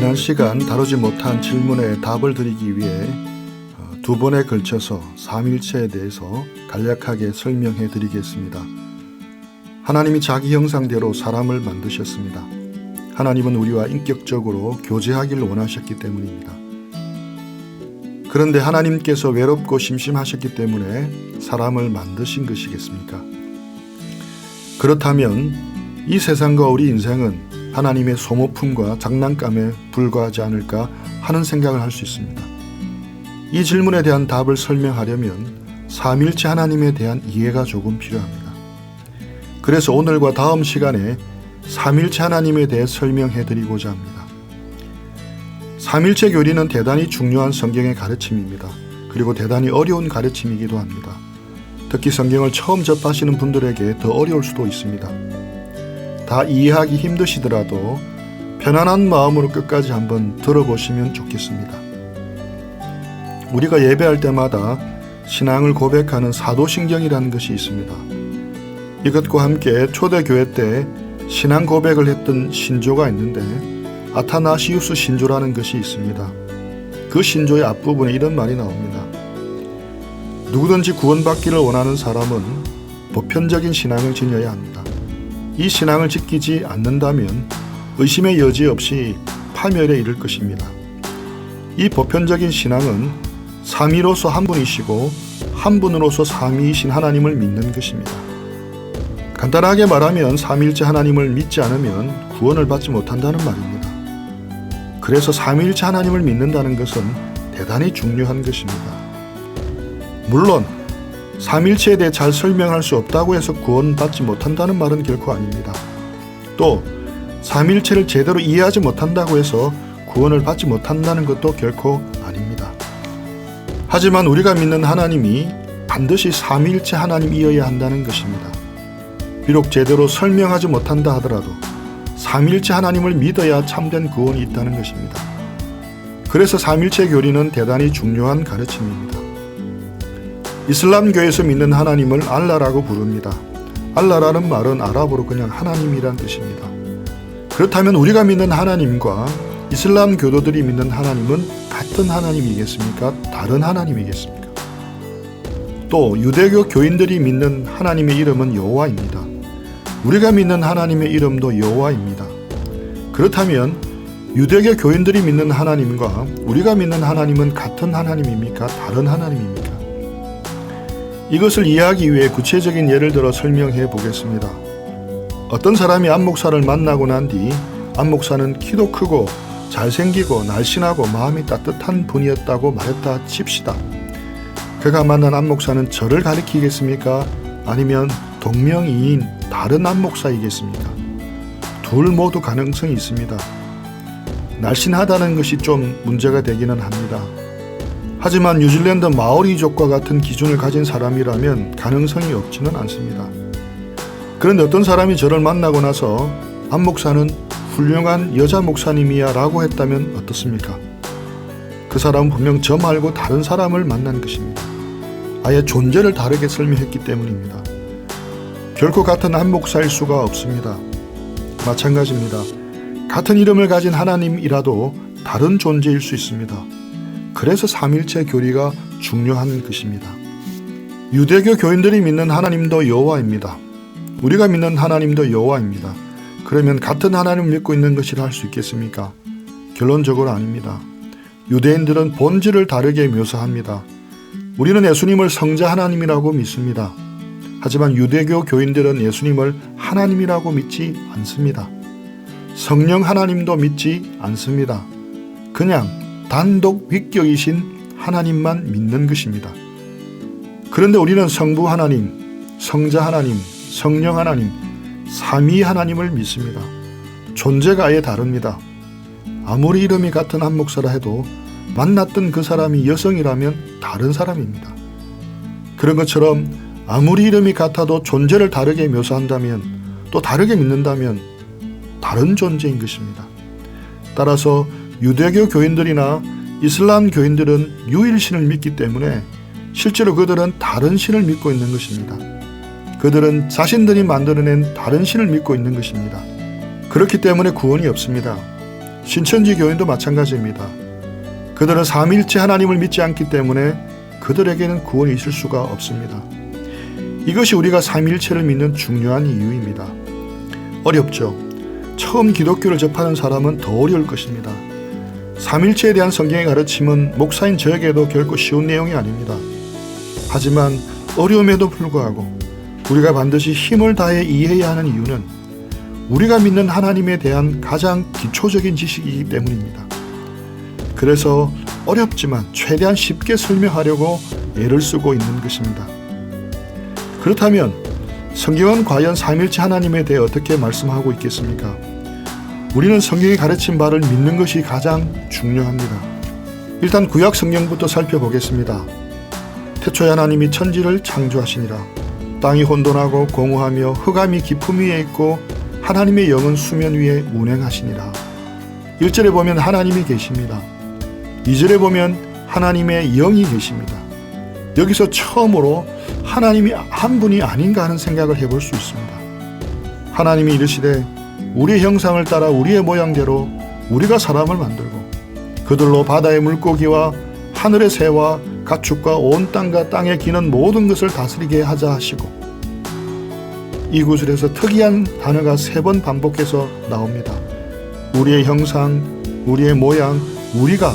지난 시간 다루지 못한 질문에 답을 드리기 위해 두 번에 걸쳐서 삼위일체에 대해서 간략하게 설명해 드리겠습니다. 하나님이 자기 형상대로 사람을 만드셨습니다. 하나님은 우리와 인격적으로 교제하기를 원하셨기 때문입니다. 그런데 하나님께서 외롭고 심심하셨기 때문에 사람을 만드신 것이겠습니까? 그렇다면 이 세상과 우리 인생은 하나님의 소모품과 장난감에 불과하지 않을까 하는 생각을 할 수 있습니다. 이 질문에 대한 답을 설명하려면 삼위일체 하나님에 대한 이해가 조금 필요합니다. 그래서 오늘과 다음 시간에 삼위일체 하나님에 대해 설명해 드리고자 합니다. 삼위일체 교리는 대단히 중요한 성경의 가르침입니다. 그리고 대단히 어려운 가르침이기도 합니다. 특히 성경을 처음 접하시는 분들에게 더 어려울 수도 있습니다. 다 이해하기 힘드시더라도 편안한 마음으로 끝까지 한번 들어보시면 좋겠습니다. 우리가 예배할 때마다 신앙을 고백하는 사도신경이라는 것이 있습니다. 이것과 함께 초대교회 때 신앙 고백을 했던 신조가 있는데 아타나시우스 신조라는 것이 있습니다. 그 신조의 앞부분에 이런 말이 나옵니다. 누구든지 구원받기를 원하는 사람은 보편적인 신앙을 지녀야 합니다. 이 신앙을 지키지 않는다면 의심의 여지 없이 파멸에 이를 것입니다. 이 보편적인 신앙은 삼위로서 한 분이시고 한 분으로서 삼위이신 하나님을 믿는 것입니다. 간단하게 말하면 삼위일체 하나님을 믿지 않으면 구원을 받지 못한다는 말입니다. 그래서 삼위일체 하나님을 믿는다는 것은 대단히 중요한 것입니다. 물론 삼위일체에 대해 잘 설명할 수 없다고 해서 구원받지 못한다는 말은 결코 아닙니다. 또 삼위일체를 제대로 이해하지 못한다고 해서 구원을 받지 못한다는 것도 결코 아닙니다. 하지만 우리가 믿는 하나님이 반드시 삼위일체 하나님이어야 한다는 것입니다. 비록 제대로 설명하지 못한다 하더라도 삼위일체 하나님을 믿어야 참된 구원이 있다는 것입니다. 그래서 삼위일체 교리는 대단히 중요한 가르침입니다. 이슬람교에서 믿는 하나님을 알라라고 부릅니다. 알라라는 말은 아랍어로 그냥 하나님이란 뜻입니다. 그렇다면 우리가 믿는 하나님과 이슬람 교도들이 믿는 하나님은 같은 하나님이겠습니까? 다른 하나님이겠습니까? 또 유대교 교인들이 믿는 하나님의 이름은 여호와입니다. 우리가 믿는 하나님의 이름도 여호와입니다. 그렇다면 유대교 교인들이 믿는 하나님과 우리가 믿는 하나님은 같은 하나님입니까? 다른 하나님입니까? 이것을 이해하기 위해 구체적인 예를 들어 설명해 보겠습니다. 어떤 사람이 안 목사를 만나고 난 뒤 안 목사는 키도 크고 잘생기고 날씬하고 마음이 따뜻한 분이었다고 말했다 칩시다. 그가 만난 안 목사는 저를 가리키겠습니까? 아니면 동명이인 다른 안 목사이겠습니까? 둘 모두 가능성이 있습니다. 날씬하다는 것이 좀 문제가 되기는 합니다. 하지만 뉴질랜드 마오리족과 같은 기준을 가진 사람이라면 가능성이 없지는 않습니다. 그런데 어떤 사람이 저를 만나고 나서 안 목사는 훌륭한 여자 목사님이야 라고 했다면 어떻습니까? 그 사람은 분명 저 말고 다른 사람을 만난 것입니다. 아예 존재를 다르게 설명했기 때문입니다. 결코 같은 안 목사일 수가 없습니다. 마찬가지입니다. 같은 이름을 가진 하나님이라도 다른 존재일 수 있습니다. 그래서 삼위일체 교리가 중요한 것입니다. 유대교 교인들이 믿는 하나님도 여호와입니다. 우리가 믿는 하나님도 여호와입니다. 그러면 같은 하나님을 믿고 있는 것이라 할 수 있겠습니까? 결론적으로 아닙니다. 유대인들은 본질을 다르게 묘사합니다. 우리는 예수님을 성자 하나님이라고 믿습니다. 하지만 유대교 교인들은 예수님을 하나님이라고 믿지 않습니다. 성령 하나님도 믿지 않습니다. 그냥 단독 위격이신 하나님만 믿는 것입니다. 그런데 우리는 성부 하나님, 성자 하나님, 성령 하나님, 삼위 하나님을 믿습니다. 존재가 아예 다릅니다. 아무리 이름이 같은 한 목사라 해도 만났던 그 사람이 여성이라면 다른 사람입니다. 그런 것처럼 아무리 이름이 같아도 존재를 다르게 묘사한다면 또 다르게 믿는다면 다른 존재인 것입니다. 따라서 유대교 교인들이나 이슬람 교인들은 유일신을 믿기 때문에 실제로 그들은 다른 신을 믿고 있는 것입니다. 그들은 자신들이 만들어낸 다른 신을 믿고 있는 것입니다. 그렇기 때문에 구원이 없습니다. 신천지 교인도 마찬가지입니다. 그들은 삼위일체 하나님을 믿지 않기 때문에 그들에게는 구원이 있을 수가 없습니다. 이것이 우리가 삼위일체를 믿는 중요한 이유입니다. 어렵죠. 처음 기독교를 접하는 사람은 더 어려울 것입니다. 삼위일체에 대한 성경의 가르침은 목사인 저에게도 결코 쉬운 내용이 아닙니다. 하지만 어려움에도 불구하고 우리가 반드시 힘을 다해 이해해야 하는 이유는 우리가 믿는 하나님에 대한 가장 기초적인 지식이기 때문입니다. 그래서 어렵지만 최대한 쉽게 설명하려고 애를 쓰고 있는 것입니다. 그렇다면 성경은 과연 삼위일체 하나님에 대해 어떻게 말씀하고 있겠습니까? 우리는 성경이 가르친 바를 믿는 것이 가장 중요합니다. 일단 구약 성경부터 살펴보겠습니다. 태초에 하나님이 천지를 창조하시니라. 땅이 혼돈하고 공허하며 흑암이 깊음 위에 있고 하나님의 영은 수면 위에 운행하시니라. 1절에 보면 하나님이 계십니다. 2절에 보면 하나님의 영이 계십니다. 여기서 처음으로 하나님이 한 분이 아닌가 하는 생각을 해볼 수 있습니다. 하나님이 이르시되 우리의 형상을 따라 우리의 모양대로 우리가 사람을 만들고 그들로 바다의 물고기와 하늘의 새와 가축과 온 땅과 땅에 기는 모든 것을 다스리게 하자 하시고, 이 구절에서 특이한 단어가 3번 반복해서 나옵니다. 우리의 형상, 우리의 모양, 우리가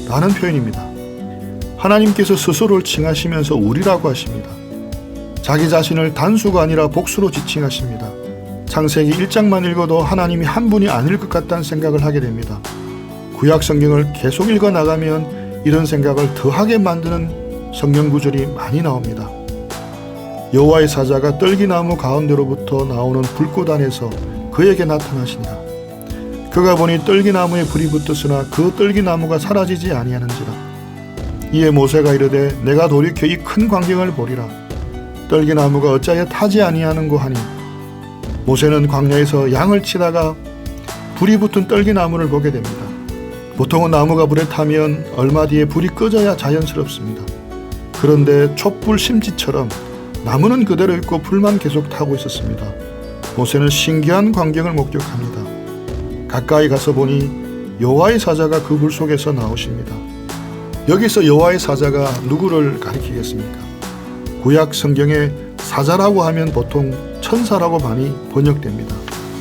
라는 표현입니다. 하나님께서 스스로를 칭하시면서 우리라고 하십니다. 자기 자신을 단수가 아니라 복수로 지칭하십니다. 창세기 1장만 읽어도 하나님이 한 분이 아닐 것 같다는 생각을 하게 됩니다. 구약 성경을 계속 읽어나가면 이런 생각을 더하게 만드는 성경 구절이 많이 나옵니다. 여호와의 사자가 떨기나무 가운데로부터 나오는 불꽃 안에서 그에게 나타나시니라. 그가 보니 떨기나무에 불이 붙었으나 그 떨기나무가 사라지지 아니하는지라. 이에 모세가 이르되 내가 돌이켜 이 큰 광경을 보리라. 떨기나무가 어찌하여 타지 아니하는고 하니, 모세는 광야에서 양을 치다가 불이 붙은 떨기나무를 보게 됩니다. 보통은 나무가 불에 타면 얼마 뒤에 불이 꺼져야 자연스럽습니다. 그런데 촛불 심지처럼 나무는 그대로 있고 불만 계속 타고 있었습니다. 모세는 신기한 광경을 목격합니다. 가까이 가서 보니 여호와의 사자가 그 불 속에서 나오십니다. 여기서 여호와의 사자가 누구를 가리키겠습니까? 구약 성경에 사자라고 하면 보통 천사라고 많이 번역됩니다.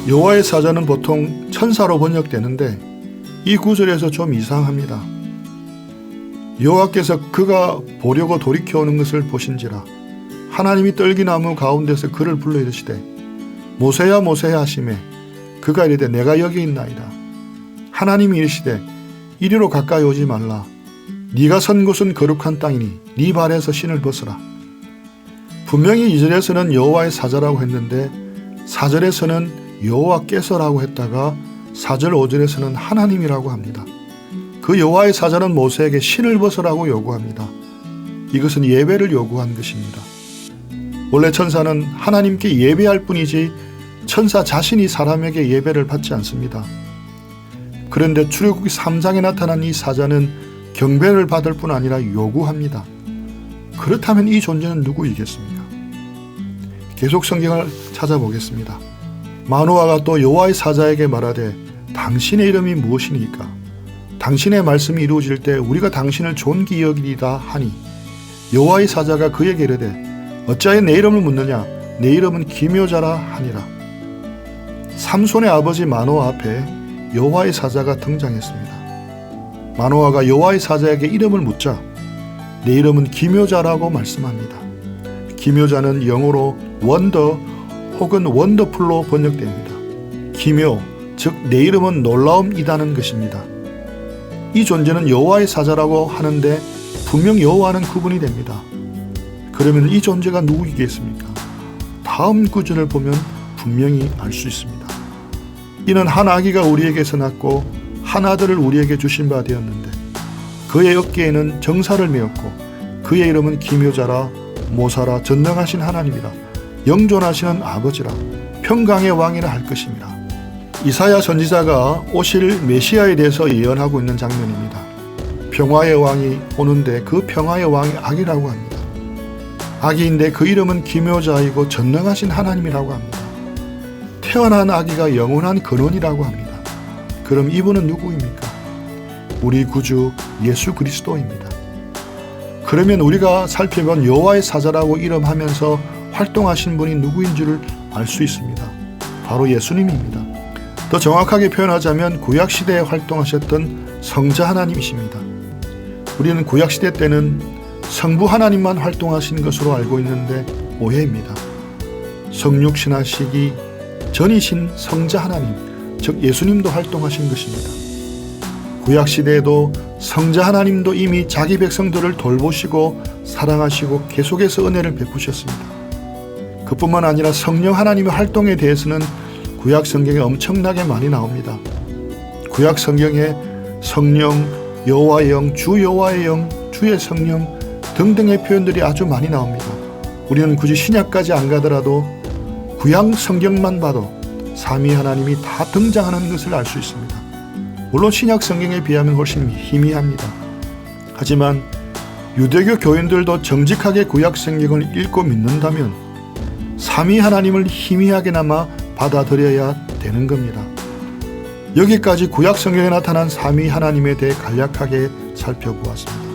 여호와의 사자는 보통 천사로 번역되는데 이 구절에서 좀 이상합니다. 여호와께서 그가 보려고 돌이켜오는 것을 보신지라. 하나님이 떨기나무 가운데서 그를 불러 이르시되 모세야 모세야 하시매 그가 이르되 내가 여기 있나이다. 하나님이 이르시되 이리로 가까이 오지 말라. 네가 선 곳은 거룩한 땅이니 네 발에서 신을 벗으라. 분명히 2절에서는 여호와의 사자라고 했는데 4절에서는 여호와께서라고 했다가 4절 5절에서는 하나님이라고 합니다. 그 여호와의 사자는 모세에게 신을 벗으라고 요구합니다. 이것은 예배를 요구한 것입니다. 원래 천사는 하나님께 예배할 뿐이지 천사 자신이 사람에게 예배를 받지 않습니다. 그런데 출애굽기 3장에 나타난 이 사자는 경배를 받을 뿐 아니라 요구합니다. 그렇다면 이 존재는 누구이겠습니까? 계속 성경을 찾아보겠습니다. 마노아가 또 여호와의 사자에게 말하되 당신의 이름이 무엇이니까? 당신의 말씀이 이루어질 때 우리가 당신을 존귀 여기리다 하니, 여호와의 사자가 그에게 이르되 어찌하여 내 이름을 묻느냐? 내 이름은 기묘자라 하니라. 삼손의 아버지 마노아 앞에 여호와의 사자가 등장했습니다. 마노아가 여호와의 사자에게 이름을 묻자 내 이름은 기묘자라고 말씀합니다. 기묘자는 영어로 원더 혹은 원더풀로 번역됩니다. 기묘, 즉 내 이름은 놀라움이라는 것입니다. 이 존재는 여호와의 사자라고 하는데 분명 여호와는 구분이 됩니다. 그러면 이 존재가 누구이겠습니까? 다음 구절을 보면 분명히 알 수 있습니다. 이는 한 아기가 우리에게서 낳고 한 아들을 우리에게 주신 바 되었는데 그의 어깨에는 정사를 메었고 그의 이름은 기묘자라, 모사라, 전능하신 하나님이라, 영존하시는 아버지라, 평강의 왕이라 할 것입니다. 이사야 선지자가 오실 메시아에 대해서 예언하고 있는 장면입니다. 평화의 왕이 오는데 그 평화의 왕이 아기라고 합니다. 아기인데 그 이름은 기묘자이고 전능하신 하나님이라고 합니다. 태어난 아기가 영원한 근원이라고 합니다. 그럼 이분은 누구입니까? 우리 구주 예수 그리스도입니다. 그러면 우리가 살펴본 여호와의 사자라고 이름하면서 활동하신 분이 누구인 줄을 알 수 있습니다. 바로 예수님입니다. 더 정확하게 표현하자면 구약시대에 활동하셨던 성자 하나님이십니다. 우리는 구약시대 때는 성부 하나님만 활동하신 것으로 알고 있는데 오해입니다. 성육신화 시기 전이신 성자 하나님, 즉 예수님도 활동하신 것입니다. 구약시대에도 성자 하나님도 이미 자기 백성들을 돌보시고 사랑하시고 계속해서 은혜를 베푸셨습니다. 그뿐만 아니라 성령 하나님의 활동에 대해서는 구약 성경에 엄청나게 많이 나옵니다. 구약 성경에 성령, 여호와의 영, 주 여호와의 영, 주의 성령 등등의 표현들이 아주 많이 나옵니다. 우리는 굳이 신약까지 안 가더라도 구약 성경만 봐도 삼위 하나님이 다 등장하는 것을 알 수 있습니다. 물론 신약 성경에 비하면 훨씬 희미합니다. 하지만 유대교 교인들도 정직하게 구약 성경을 읽고 믿는다면 삼위 하나님을 희미하게나마 받아들여야 되는 겁니다. 여기까지 구약 성경에 나타난 삼위 하나님에 대해 간략하게 살펴보았습니다.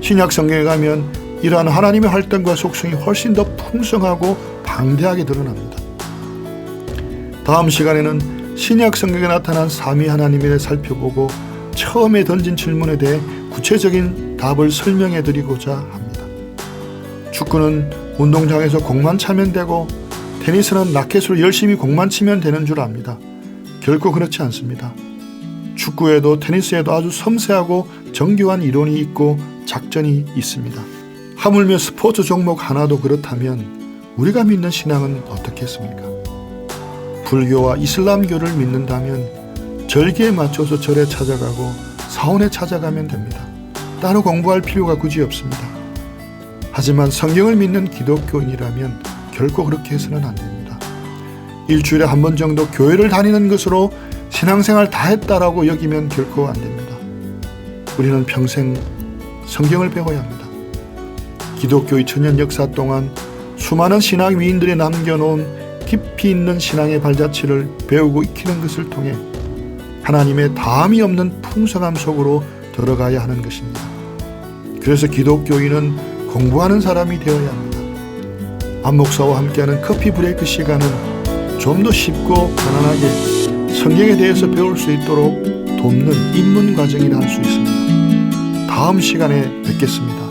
신약 성경에 가면 이러한 하나님의 활동과 속성이 훨씬 더 풍성하고 방대하게 드러납니다. 다음 시간에는 신약 성경에 나타난 삼위 하나님에 대해 살펴보고 처음에 던진 질문에 대해 구체적인 답을 설명해 드리고자 합니다. 축구는 운동장에서 공만 차면 되고 테니스는 라켓으로 열심히 공만 치면 되는 줄 압니다. 결코 그렇지 않습니다. 축구에도 테니스에도 아주 섬세하고 정교한 이론이 있고 작전이 있습니다. 하물며 스포츠 종목 하나도 그렇다면 우리가 믿는 신앙은 어떻겠습니까? 불교와 이슬람교를 믿는다면 절기에 맞춰서 절에 찾아가고 사원에 찾아가면 됩니다. 따로 공부할 필요가 굳이 없습니다. 하지만 성경을 믿는 기독교인이라면 결코 그렇게 해서는 안 됩니다. 일주일에 한 번 정도 교회를 다니는 것으로 신앙생활 다 했다라고 여기면 결코 안 됩니다. 우리는 평생 성경을 배워야 합니다. 기독교 2000년 역사 동안 수많은 신학 위인들이 남겨놓은 깊이 있는 신앙의 발자취를 배우고 익히는 것을 통해 하나님의 다함이 없는 풍성함 속으로 들어가야 하는 것입니다. 그래서 기독교인은 공부하는 사람이 되어야 합니다. 안 목사와 함께하는 커피 브레이크 시간은 좀 더 쉽고 편안하게 성경에 대해서 배울 수 있도록 돕는 입문 과정이라 할 수 있습니다. 다음 시간에 뵙겠습니다.